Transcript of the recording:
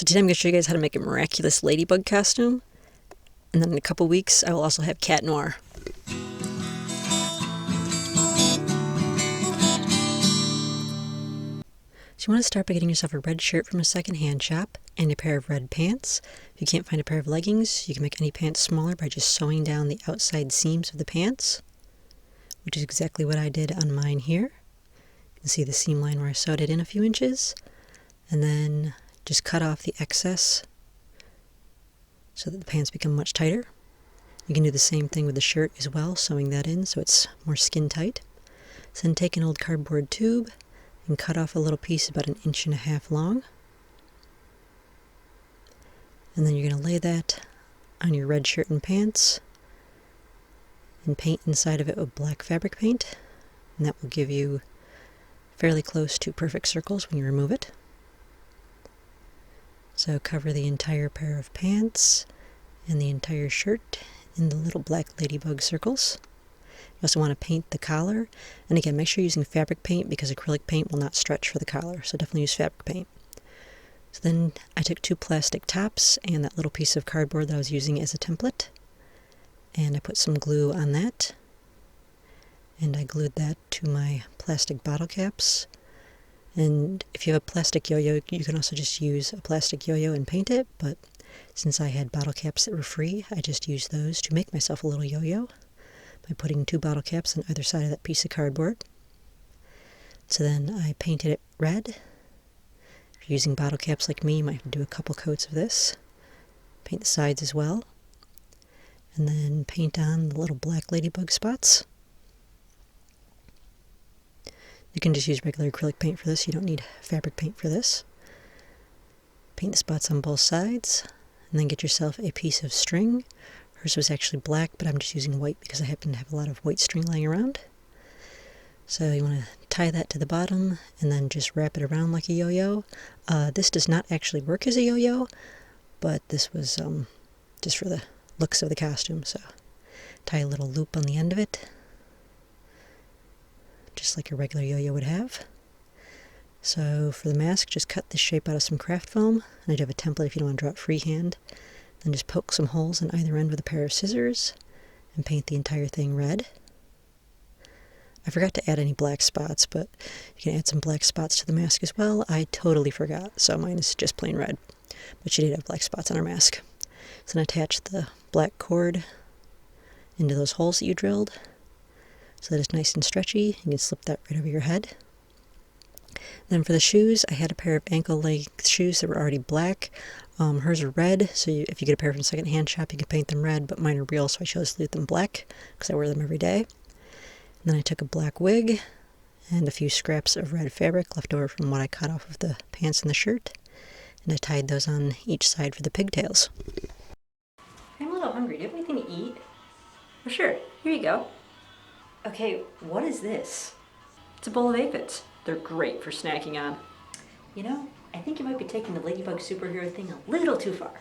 So today I'm going to show you guys how to make a Miraculous Ladybug costume. And then in a couple weeks I will also have Cat Noir. So you want to start by getting yourself a red shirt from a second-hand shop and a pair of red pants. If you can't find a pair of leggings, you can make any pants smaller by just sewing down the outside seams of the pants, which is exactly what I did on mine here. You can see the seam line where I sewed it in a few inches, and then just cut off the excess so that the pants become much tighter. You can do the same thing with the shirt as well, sewing that in so it's more skin tight. So then take an old cardboard tube and cut off a little piece about 1.5 inches long. And then you're going to lay that on your red shirt and pants and paint inside of it with black fabric paint. And that will give you fairly close to perfect circles when you remove it. So cover the entire pair of pants and the entire shirt in the little black ladybug circles. You also want to paint the collar, and again, make sure you're using fabric paint because acrylic paint will not stretch for the collar, so definitely use fabric paint. So then I took 2 plastic tops and that little piece of cardboard that I was using as a template, and I put some glue on that, and I glued that to my plastic bottle caps. And if you have a plastic yo-yo, you can also just use a plastic yo-yo and paint it, but since I had bottle caps that were free, I just used those to make myself a little yo-yo by putting 2 bottle caps on either side of that piece of cardboard. So then I painted it red. If you're using bottle caps like me, you might have to do a couple coats of this. Paint the sides as well. And then paint on the little black ladybug spots. You can just use regular acrylic paint for this. You don't need fabric paint for this. Paint the spots on both sides, and then get yourself a piece of string. Hers was actually black, but I'm just using white because I happen to have a lot of white string lying around. So you want to tie that to the bottom, and then just wrap it around like a yo-yo. This does not actually work as a yo-yo, but this was just for the looks of the costume. So tie a little loop on the end of it, just like a regular yo-yo would have. So for the mask, just cut this shape out of some craft foam, and I do have a template if you don't want to draw it freehand. Then just poke some holes in either end with a pair of scissors and paint the entire thing red. I forgot to add any black spots, but you can add some black spots to the mask as well. I totally forgot, so mine is just plain red, but she did have black spots on her mask. So then attach the black cord into those holes that you drilled so that it's nice and stretchy. You can slip that right over your head. Then for the shoes, I had a pair of ankle-length shoes that were already black. Hers are red, so if you get a pair from a second-hand shop, you can paint them red, but mine are real, so I chose to leave them black because I wear them every day. And then I took a black wig and a few scraps of red fabric left over from what I cut off of the pants and the shirt, and I tied those on each side for the pigtails. I'm a little hungry. Do you have anything to eat? Oh, sure. Here you go. Okay, what is this? It's a bowl of aphids. They're great for snacking on. You know, I think you might be taking the ladybug superhero thing a little too far.